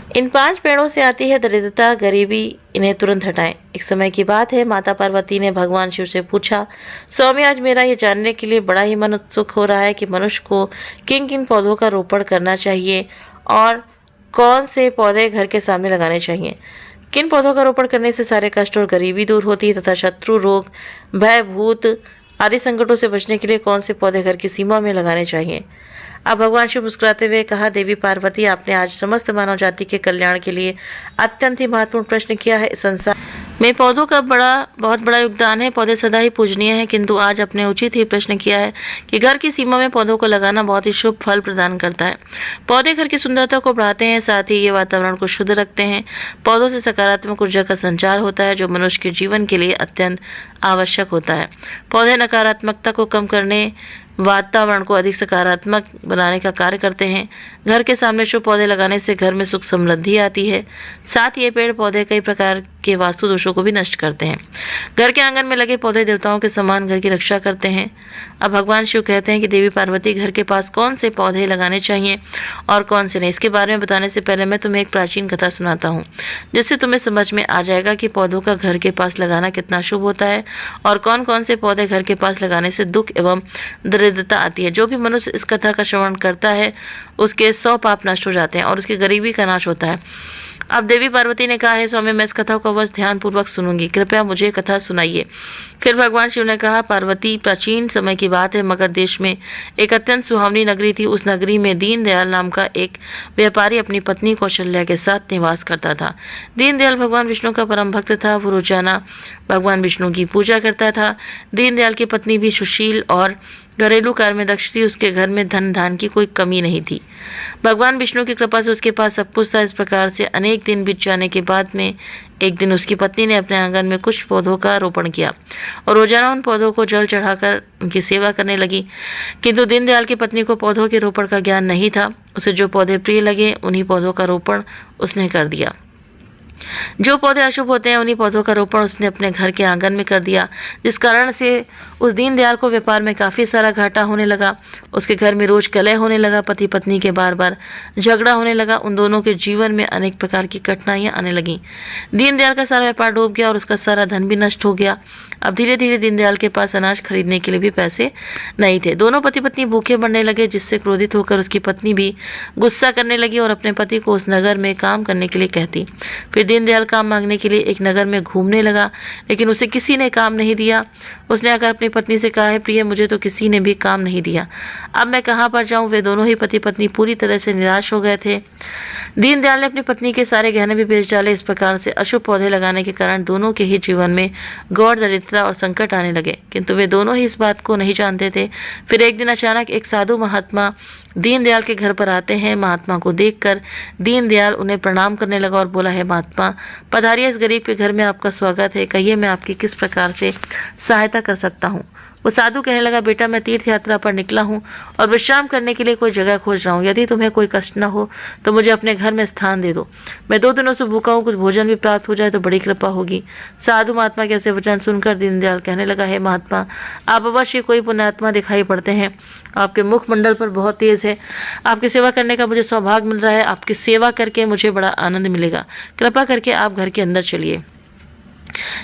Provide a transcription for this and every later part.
इन 5 पेड़ों से आती है दरिद्रता, गरीबी, इन्हें तुरंत हटाएं। एक समय की बात है, माता पार्वती ने भगवान शिव से पूछा, स्वामी आज मेरा ये जानने के लिए बड़ा ही मन उत्सुक हो रहा है कि मनुष्य को किन किन पौधों का रोपण करना चाहिए और कौन से पौधे घर के सामने लगाने चाहिए। किन पौधों का रोपण करने से सारे कष्ट और गरीबी दूर होती है तथा शत्रु, रोग, भय, भूत आदि संकटों से बचने के लिए कौन से पौधे घर की सीमा में लगाने चाहिए। अब भगवान शिव मुस्कुराते हुए कहा, देवी पार्वती, आपने आज समस्त मानव जाति के कल्याण के लिए अत्यंत ही महत्वपूर्ण प्रश्न किया है। इस संसार में पौधों का बहुत बड़ा योगदान है। पौधे सदा ही पूजनीय हैं, किंतु आज आपने उचित ही प्रश्न किया है कि घर की सीमा में पौधों को लगाना बहुत ही शुभ फल प्रदान करता है। पौधे घर की सुंदरता को बढ़ाते हैं, साथ ही ये वातावरण को शुद्ध रखते हैं। पौधों से सकारात्मक ऊर्जा का संचार होता है, जो मनुष्य के जीवन के लिए अत्यंत आवश्यक होता है। पौधे नकारात्मकता को कम करने, वातावरण को अधिक सकारात्मक बनाने का कार्य करते हैं। घर के सामने शुभ पौधे लगाने से घर में सुख समृद्धि आती है। साथ ही ये पेड़ पौधे कई प्रकार के वास्तु दोषों को भी नष्ट करते हैं। घर के आंगन में लगे पौधे देवताओं के समान घर की रक्षा करते हैं। अब भगवान शिव कहते हैं कि देवी पार्वती, घर के पास कौन से पौधे लगाने चाहिए और कौन से नहीं, इसके बारे में बताने से पहले मैं तुम्हें एक प्राचीन कथा सुनाता हूँ, जिससे तुम्हें समझ में आ जाएगा कि पौधों का घर के पास लगाना कितना शुभ होता है और कौन कौन से पौधे घर के पास लगाने से दुख एवं दरिद्रता आती है। जो भी मनुष्य इस कथा का श्रवण करता है, उसके 100 पाप नष्ट हो जाते हैं और उसकी गरीबी का नाश होता है। अब देवी पार्वती ने कहा, है स्वामी, मैं इस कथा को बस ध्यानपूर्वक सुनूंगी, कृपया मुझे कथा सुनाइए। फिर भगवान शिव ने कहा, पार्वती, प्राचीन समय की बात है, मगध देश में एक अत्यंत सुहावनी नगरी थी। उस नगरी में दीनदयाल नाम का एक व्यापारी अपनी पत्नी कौशल्या के साथ निवास करता था। दीनदयाल भगवान विष्णु का परम भक्त था। वो रोजाना भगवान विष्णु की पूजा करता था। दीनदयाल की पत्नी भी सुशील और घरेलू कार्य में दक्ष थी। उसके घर में धन धान की कोई कमी नहीं थी। भगवान विष्णु की कृपा से उसके पास सब कुछ था। इस प्रकार से अनेक दिन बीत जाने के बाद में एक दिन उसकी पत्नी ने अपने आंगन में कुछ पौधों का रोपण किया और रोजाना उन पौधों को जल चढ़ाकर उनकी सेवा करने लगी। किंतु दीनदयाल की पत्नी को पौधों के रोपण का ज्ञान नहीं था। उसे जो पौधे प्रिय लगे उन्हीं पौधों का रोपण उसने कर दिया। जो पौधे अशुभ होते हैं उन्हीं पौधों का रोपण उसने अपने घर के आंगन में कर दिया, जिस कारण से उस दीनदयाल को व्यापार में काफ़ी सारा घाटा होने लगा। उसके घर में रोज कलह होने लगा, पति पत्नी के बार बार झगड़ा होने लगा। उन दोनों के जीवन में अनेक प्रकार की कठिनाइयां आने लगीं। दीनदयाल का सारा व्यापार डूब गया और उसका सारा धन भी नष्ट हो गया। अब धीरे धीरे दीनदयाल के पास अनाज खरीदने के लिए भी पैसे नहीं थे। दोनों पति पत्नी भूखे मरने लगे, जिससे क्रोधित होकर उसकी पत्नी भी गुस्सा करने लगी और अपने पति को उस नगर में काम करने के लिए कहती। फिर दीनदयाल काम मांगने के लिए एक नगर में घूमने लगा, लेकिन उसे किसी ने काम नहीं दिया। उसने आकर अपनी पत्नी से कहा, है प्रिय, मुझे तो किसी ने भी काम नहीं दिया, अब मैं कहाँ पर जाऊँ। वे दोनों ही पति पत्नी पूरी तरह से निराश हो गए थे। दीनदयाल ने अपनी पत्नी के सारे गहने भी बेच डाले। इस प्रकार से अशुभ पौधे लगाने के कारण दोनों के ही जीवन में घोर दरिद्रता और संकट आने लगे, किंतु वे दोनों ही इस बात को नहीं जानते थे। फिर एक दिन अचानक एक साधु महात्मा दीनदयाल के घर पर आते हैं। महात्मा को देखकर दीनदयाल उन्हें प्रणाम करने लगा और बोला, है महात्मा, पधारिए, इस गरीब के घर में आपका स्वागत है। कहिए, मैं आपकी किस प्रकार से सहायता कर सकता हूँ। वो साधु कहने लगा, बेटा, मैं तीर्थ यात्रा पर निकला हूँ और विश्राम करने के लिए कोई जगह खोज रहा हूँ। यदि तुम्हें कोई कष्ट न हो तो मुझे अपने घर में स्थान दे दो। मैं 2 दिनों से भूखा हूँ, कुछ भोजन भी प्राप्त हो जाए तो बड़ी कृपा होगी। साधु महात्मा के ऐसे वचन सुनकर दीनदयाल कहने लगा, है महात्मा, आप अवश्य कोई पुण्यात्मा दिखाई पड़ते हैं। आपके मुखमंडल पर बहुत तेज है। आपकी सेवा करने का मुझे सौभाग्य मिल रहा है। आपकी सेवा करके मुझे बड़ा आनंद मिलेगा। कृपा करके आप घर के अंदर चलिए।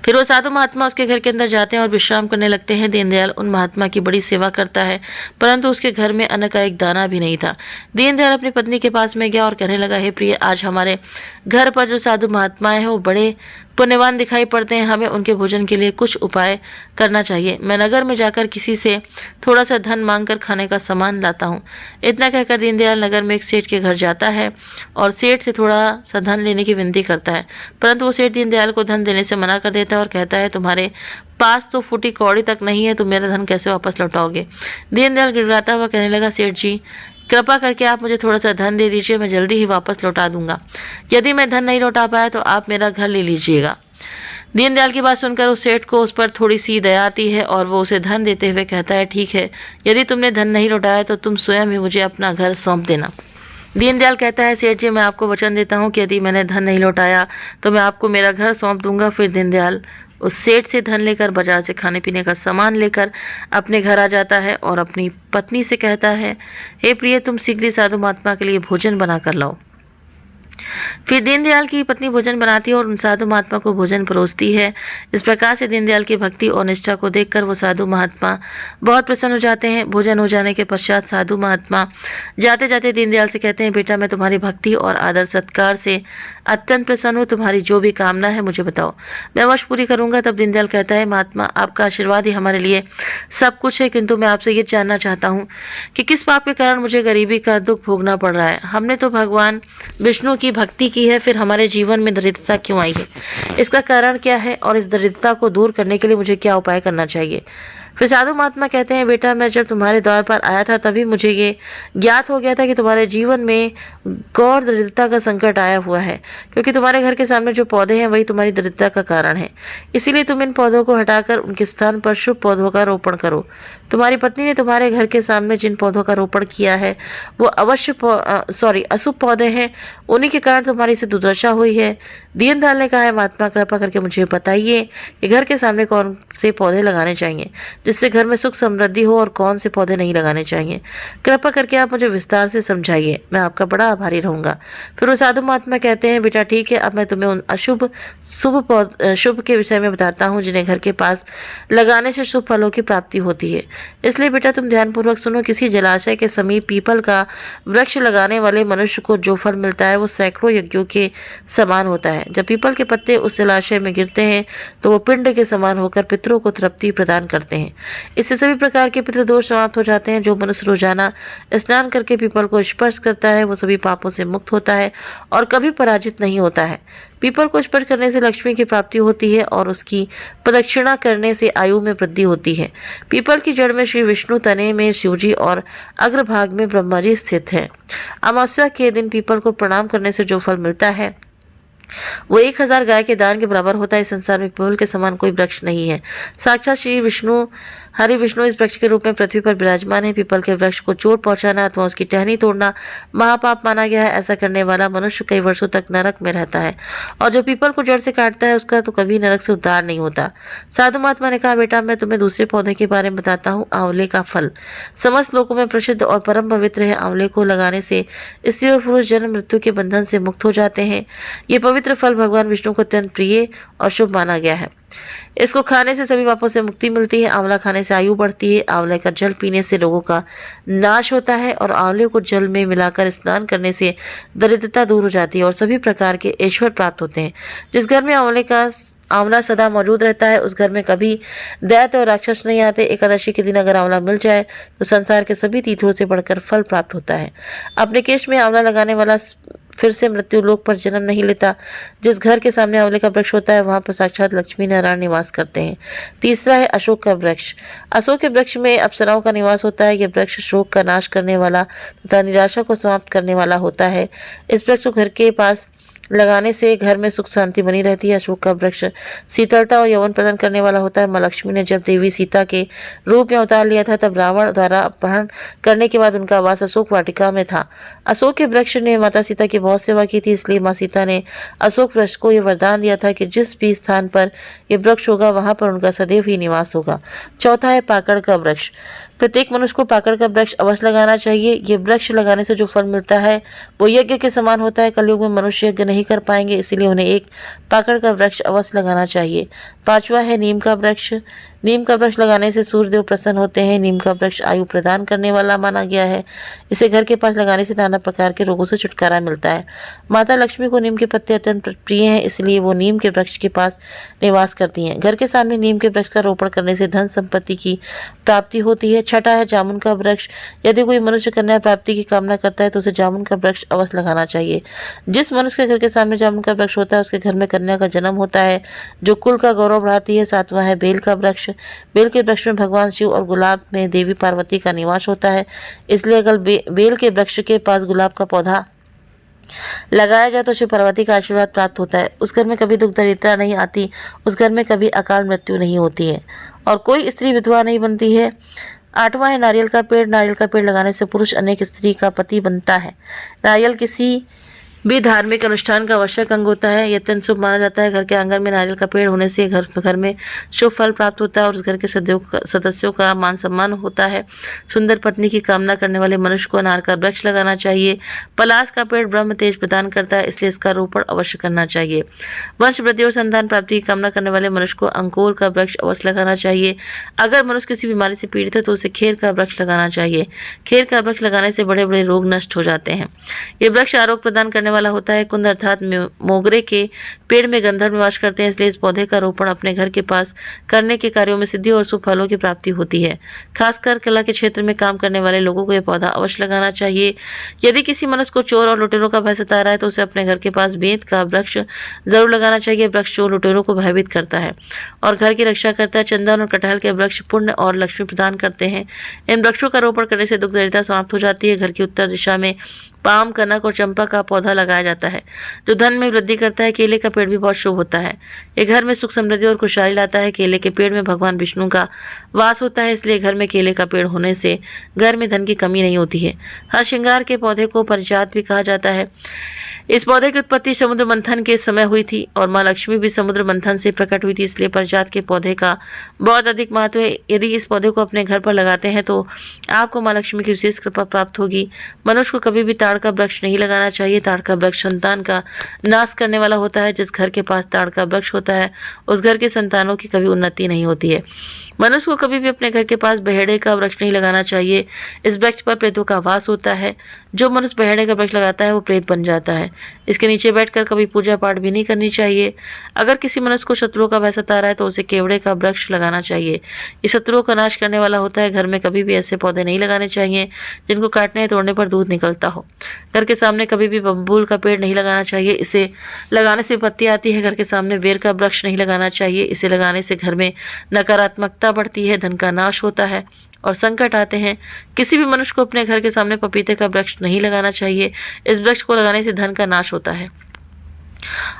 फिर वो साधु महात्मा उसके घर के अंदर जाते हैं और विश्राम करने लगते हैं। दीनदयाल उन महात्मा की बड़ी सेवा करता है, परंतु उसके घर में अन्न का एक दाना भी नहीं था। दीनदयाल अपनी पत्नी के पास में गया और कहने लगा, हे प्रिय, आज हमारे घर पर जो साधु महात्माएं हैं वो बड़े पुण्यवान दिखाई पड़ते हैं। हमें उनके भोजन के लिए कुछ उपाय करना चाहिए। मैं नगर में जाकर किसी से थोड़ा सा धन मांगकर खाने का सामान लाता हूँ। इतना कहकर दीनदयाल नगर में एक सेठ के घर जाता है और सेठ से थोड़ा सा धन लेने की विनती करता है, परंतु वो सेठ दीनदयाल को धन देने से मना कर देता है और कहता है, तुम्हारे पास तो फूटी कौड़ी तक नहीं है, तुम मेरा धन कैसे वापस लौटाओगे। दीनदयाल गिड़गिड़ाता हुआ कहने लगा, सेठ जी, कृपा करके आप मुझे थोड़ा सा धन दे दीजिए, मैं जल्दी ही वापस लौटा दूंगा। यदि मैं धन नहीं लौटा पाया तो आप मेरा घर ले लीजिएगा। दीनदयाल की बात सुनकर उस सेठ को उस पर थोड़ी सी दया आती है और वो उसे धन देते हुए कहता है, ठीक है, यदि तुमने धन नहीं लौटाया तो तुम स्वयं ही मुझे अपना घर सौंप देना। दीनदयाल कहता है, सेठ जी, मैं आपको वचन देता हूँ कि यदि मैंने धन नहीं लौटाया तो मैं आपको मेरा घर सौंप दूंगा। फिर दीनदयाल उस सेठ से धन लेकर बाजार से खाने पीने का सामान लेकर अपने घर आ जाता है और अपनी पत्नी से कहता है, हे प्रिय, तुम शीघ्र साधु महात्मा के लिए भोजन बना कर लाओ। फिर दीनदयाल की पत्नी भोजन बनाती है और उन साधु महात्मा को भोजन परोसती है। इस प्रकार से दीनदयाल की भक्ति और निष्ठा को देखकर वो साधु महात्मा बहुत प्रसन्न हो जाते हैं। भोजन हो जाने के पश्चात साधु महात्मा जाते जाते दीनदयाल से कहते हैं, बेटा मैं तुम्हारी भक्ति और आदर सत्कार से अत्यंत प्रसन्न हूँ। तुम्हारी जो भी कामना है मुझे बताओ, मैं अवश्य पूरी करूंगा। तब दीनदयाल कहता है, महात्मा आपका आशीर्वाद ही हमारे लिए सब कुछ है, किंतु मैं आपसे ये जानना चाहता हूँ कि किस पाप के कारण मुझे गरीबी का दुख भोगना पड़ रहा है। हमने तो भगवान विष्णु की भक्ति की है, फिर हमारे जीवन में दरिद्रता क्यों आई है, इसका कारण क्या है और इस दरिद्रता को दूर करने के लिए मुझे क्या उपाय करना चाहिए। फिर साधु महात्मा कहते हैं, बेटा मैं जब तुम्हारे द्वार पर आया था तभी मुझे ये ज्ञात हो गया था कि तुम्हारे जीवन में घोर दरिद्रता का संकट आया हुआ है, क्योंकि तुम्हारे घर के सामने जो पौधे हैं वही तुम्हारी दरिद्रता का कारण है। इसीलिए तुम इन पौधों को हटाकर उनके स्थान पर शुभ पौधों का रोपण करो। तुम्हारी पत्नी ने तुम्हारे घर के सामने जिन पौधों का रोपण किया है वो अशुभ पौधे हैं, उन्हीं के कारण तुम्हारी से दुर्दशा हुई है। दीनदयाल ने कहा है, महात्मा कृपा करके मुझे बताइए कि घर के सामने कौन से पौधे लगाने चाहिए जिससे घर में सुख समृद्धि हो और कौन से पौधे नहीं लगाने चाहिए। कृपा करके आप मुझे विस्तार से समझाइए, मैं आपका बड़ा आभारी रहूंगा। फिर वो साधु महात्मा कहते हैं, बेटा ठीक है, अब मैं तुम्हें उन शुभ के विषय में बताता हूँ जिन्हें घर के पास लगाने से शुभ फलों की प्राप्ति होती है। इसलिए बेटा तुम ध्यानपूर्वक सुनो। किसी जलाशय के समीप पीपल का वृक्ष लगाने वाले मनुष्य को जो फल मिलता है वो सैकड़ों यज्ञों के समान होता है। जब पीपल के पत्ते उस जलाशय में गिरते हैं तो वो पिंड के समान होकर पितरों को तृप्ति प्रदान करते हैं। इससे सभी प्रकार के पितृदोष समाप्त हो जाते हैं। जो मनुष्य रोजाना स्नान करके पीपल को स्पर्श करता है वो सभी पापों से मुक्त होता है और कभी पराजित नहीं होता है। पीपल को स्पर्श करने से लक्ष्मी की प्राप्ति होती है और उसकी प्रदक्षिणा करने से आयु में वृद्धि होती है। पीपल की जड़ में श्री विष्णु, तने में शिवजी और अग्रभाग में ब्रह्मा जी स्थित है। अमावस्या के दिन पीपल को प्रणाम करने से जो फल मिलता है वो 1000 गाय के दान के बराबर होता है। इस संसार में पीपल के समान कोई वृक्ष नहीं है। साक्षात श्री विष्णु, हरि विष्णु इस वृक्ष के रूप में पृथ्वी पर विराजमान है। पीपल के वृक्ष को चोट पहुंचाना अथवा उसकी टहनी तोड़ना महापाप माना गया है। ऐसा करने वाला मनुष्य कई वर्षों तक नरक में रहता है और जो पीपल को जड़ से काटता है उसका तो कभी नरक से उद्धार नहीं होता। साधु महात्मा ने कहा, बेटा मैं तुम्हें दूसरे पौधे के बारे में बताता हूँ। आंवले का फल समस्त लोगों में प्रसिद्ध और परम पवित्र है। आंवले को लगाने से स्त्री और पुरुष जन्म मृत्यु के बंधन से मुक्त हो जाते हैं। ये पवित्र फल भगवान विष्णु को अत्यंत प्रिय और शुभ माना गया है। इसको खाने से सभी पापों से मुक्ति मिलती है। आंवला खाने से आयु बढ़ती है। आंवले का जल पीने से रोगों का नाश होता है और आंवले को जल में मिलाकर स्नान करने से दरिद्रता दूर हो जाती है और सभी प्रकार के ऐश्वर्य प्राप्त होते हैं। जिस घर में आंवला सदा मौजूद रहता है उस घर में कभी दैत्य और राक्षस नहीं आते। एकादशी के दिन अगर आंवला मिल जाए तो संसार के सभी तीर्थों से बढ़कर फल प्राप्त होता है। अपने केश में आंवला लगाने वाला फिर से मृत्यु लोक पर जन्म नहीं लेता। जिस घर के सामने आंवले का वृक्ष होता है वहां पर साक्षात लक्ष्मी नारायण निवास करते हैं। तीसरा है अशोक का वृक्ष। अशोक के वृक्ष में अप्सराओं का निवास होता है। यह वृक्ष शोक का नाश करने वाला तथा निराशा को समाप्त करने वाला होता है। इस वृक्ष को घर के पास लगाने से घर में सुख शांति बनी रहती है। अशोक का वृक्ष शीतलता और यौवन प्रदान करने वाला होता है। माँ लक्ष्मी ने जब देवी सीता के रूप में अवतार लिया था तब रावण द्वारा अपहरण करने के बाद उनका वास अशोक वाटिका में था। अशोक के वृक्ष ने माता सीता की बहुत सेवा की थी, इसलिए माँ सीता ने अशोक वृक्ष को यह वरदान दिया था कि जिस भी स्थान पर यह वृक्ष होगा वहां पर उनका सदैव ही निवास होगा। चौथा है पाकड़ का वृक्ष। प्रत्येक मनुष्य को पाकड़ का वृक्ष अवश्य लगाना चाहिए। ये वृक्ष लगाने से जो फल मिलता है वो यज्ञ के समान होता है। कलयुग में मनुष्य यज्ञ नहीं कर पाएंगे, इसीलिए उन्हें एक पाकड़ का वृक्ष अवश्य लगाना चाहिए। पांचवा है नीम का वृक्ष। नीम का वृक्ष लगाने से सूर्यदेव प्रसन्न होते हैं। नीम का वृक्ष आयु प्रदान करने वाला माना गया है। इसे घर के पास लगाने से नाना प्रकार के रोगों से छुटकारा मिलता है। माता लक्ष्मी को नीम के पत्ते अत्यंत प्रिय हैं, इसलिए वो नीम के वृक्ष के पास निवास करती हैं। घर के सामने नीम के वृक्ष का रोपण करने से धन संपत्ति की प्राप्ति होती है। छठा है जामुन का वृक्ष। यदि कोई मनुष्य कन्या प्राप्ति की कामना करता है तो उसे जामुन का वृक्ष अवश्य लगाना चाहिए। जिस मनुष्य के घर के सामने जामुन का वृक्ष होता है उसके घर में कन्या का जन्म होता है जो कुल का गौरव बढ़ाती है। सातवां है बेल का वृक्ष। बेल के वृक्ष में भगवान शिव और गुलाब में देवी पार्वती का निवास होता है, इसलिए अगर बेल के वृक्ष के पास गुलाब का पौधा लगाया जाए तो शिव पार्वती का आशीर्वाद प्राप्त होता है। उस घर में कभी दुख दरिद्रता नहीं आती, उस घर में कभी अकाल मृत्यु नहीं होती है और कोई स्त्री विधवा नहीं बनती है। आठवां है नारियल का पेड़। नारियल का पेड़ लगाने से पुरुष अनेक स्त्री का पति बनता है। नारियल किसी भी धार्मिक अनुष्ठान का आवश्यक अंग होता है। यह अत्यंत शुभ माना जाता है। घर के आंगन में नारियल का पेड़ होने से घर में शुभ फल प्राप्त होता है और उस घर के सदस्यों का मान सम्मान होता है। सुंदर पत्नी की कामना करने वाले मनुष्य को अनार का वृक्ष लगाना चाहिए। पलाश का पेड़ ब्रह्म तेज प्रदान करता है, इसलिए इसका रोपण अवश्य करना चाहिए। वंश वृद्धि और संतान प्राप्ति की कामना करने वाले मनुष्य को अंकुर का वृक्ष अवश्य लगाना चाहिए। अगर मनुष्य किसी बीमारी से पीड़ित है तो उसे खेर का वृक्ष लगाना चाहिए। खेर का वृक्ष लगाने से बड़े बड़े रोग नष्ट हो जाते हैं। ये वृक्ष आरोग्य प्रदान करने वाला होता है। कुंद अर्थात मोगरे के पेड़ में गंधर्व निवास करते हैं, इसलिए इस पौधे का रोपण अपने घर के पास करने के कार्यों में सिद्धि और शुभ फलों की प्राप्ति होती है। खासकर कला के क्षेत्र में काम करने वाले लोगों को यह पौधा अवश्य लगाना चाहिए। यदि किसी मनुष्य को चोर और लुटेरों का भय सता रहा है तो उसे अपने घर के पास बेंत का वृक्ष जरूर लगाना चाहिए। वृक्ष चोर लुटेरों को भयभीत करता है और घर की रक्षा करता है। चंदन और कटहल के वृक्ष पुण्य और लक्ष्मी प्रदान करते हैं। इन वृक्षों का रोपण करने से दुख दरिद्रता समाप्त हो जाती है। घर की उत्तर दिशा में पाम, कनक और चंपा का पौधा लगाया जाता है जो धन में वृद्धि करता है। केले का पेड़ भी बहुत शुभ होता है। ये घर में सुख समृद्धि और खुशहाली लाता है। केले के पेड़ में भगवान विष्णु का वास होता है, इसलिए घर में केले का पेड़ होने से घर में धन की कमी नहीं होती है। हर श्रृंगार के पौधे को परिजात भी कहा जाता है। इस पौधे की उत्पत्ति समुद्र मंथन के समय हुई थी और माँ लक्ष्मी भी समुद्र मंथन से प्रकट हुई थी, इसलिए परिजात के पौधे का बहुत अधिक महत्व है। यदि इस पौधे को अपने घर पर लगाते हैं तो आपको माँ लक्ष्मी की विशेष कृपा प्राप्त होगी। मनुष्य को कभी भी ताड़ का वृक्ष नहीं लगाना चाहिए। ताड़ का वृक्ष संतान का नाश करने वाला होता है। जिस घर के पास ताड़ का वृक्ष होता है उस घर के संतानों की कभी उन्नति नहीं होती है। मनुष्य को कभी भी अपने घर के पास बहेड़े का वृक्ष नहीं लगाना चाहिए। इस वृक्ष पर प्रेतों का वास होता है। जो मनुष्य बहेड़े का वृक्ष लगाता है वो प्रेत बन जाता है। इसके नीचे बैठकर कभी पूजा पाठ भी नहीं करनी चाहिए। अगर किसी मनुष्य को शत्रुओं का भय सता रहा है तो उसे केवड़े का वृक्ष लगाना चाहिए। ये शत्रुओं का नाश करने वाला होता है। घर में कभी भी ऐसे पौधे नहीं लगाने चाहिए जिनको काटने या तोड़ने पर दूध निकलता हो। घर के सामने कभी भी बबूल का पेड़ नहीं लगाना चाहिए। इसे लगाने से विपत्ति आती है। घर के सामने बेर का वृक्ष नहीं लगाना चाहिए। इसे लगाने से घर में नकारात्मकता बढ़ती है, धन का नाश होता है और संकट आते हैं। किसी भी मनुष्य को अपने घर के सामने पपीते का वृक्ष नहीं लगाना चाहिए। इस वृक्ष को लगाने से धन का नाश होता है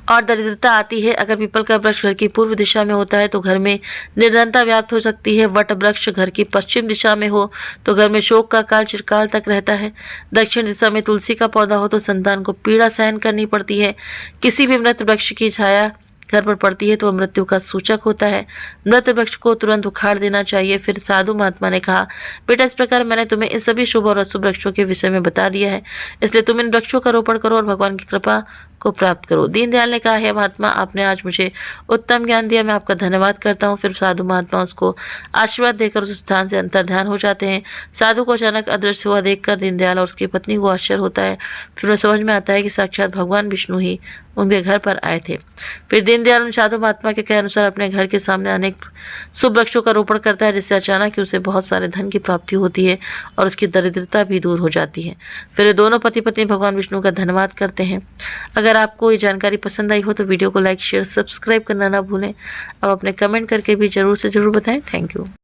और दरिद्रता आती है। अगर पीपल का वृक्ष घर की पूर्व दिशा में होता है तो घर में निर्धनता व्याप्त हो सकती है। वट वृक्ष घर की पश्चिम दिशा में हो तो घर में शोक का काल चिरकाल तक रहता है। दक्षिण दिशा में तुलसी का पौधा हो तो संतान को पीड़ा सहन करनी पड़ती है। किसी भी मृत वृक्ष की छाया घर पर पड़ती है तो मृत्यु का सूचक होता है। मृत वृक्ष को तुरंत उखाड़ देना चाहिए। फिर साधु महात्मा ने कहा, बेटा इस प्रकार मैंने तुम्हें इन सभी शुभ और अशुभ वृक्षों के विषय में बता दिया है, इसलिए तुम इन वृक्षों का रोपण करो और भगवान की कृपा को प्राप्त करो। दीनदयाल ने कहा, है महात्मा आपने आज मुझे उत्तम ज्ञान दिया, मैं आपका धन्यवाद करता हूँ। फिर साधु महात्मा उसको आशीर्वाद देकर उस स्थान से अंतर्ध्यान हो जाते हैं। साधु को अचानक अदृश्य हुआ देखकर दीनदयाल और उसकी पत्नी को आश्चर्य होता है। फिर उन्हें समझ में आता है कि साक्षात भगवान विष्णु ही उनके घर पर आए थे। फिर दीनदयाल उन साधु महात्मा के कहे अनुसार अपने घर के सामने अनेक शुभ वृक्षों का रोपण करता है, जिससे अचानक ही उसे बहुत सारे धन की प्राप्ति होती है और उसकी दरिद्रता भी दूर हो जाती है। फिर दोनों पति पत्नी भगवान विष्णु का धन्यवाद करते हैं। अगर आपको ये जानकारी पसंद आई हो तो वीडियो को लाइक, शेयर, सब्सक्राइब करना ना भूलें। अब अपने कमेंट करके भी जरूर से जरूर बताएं। Thank you.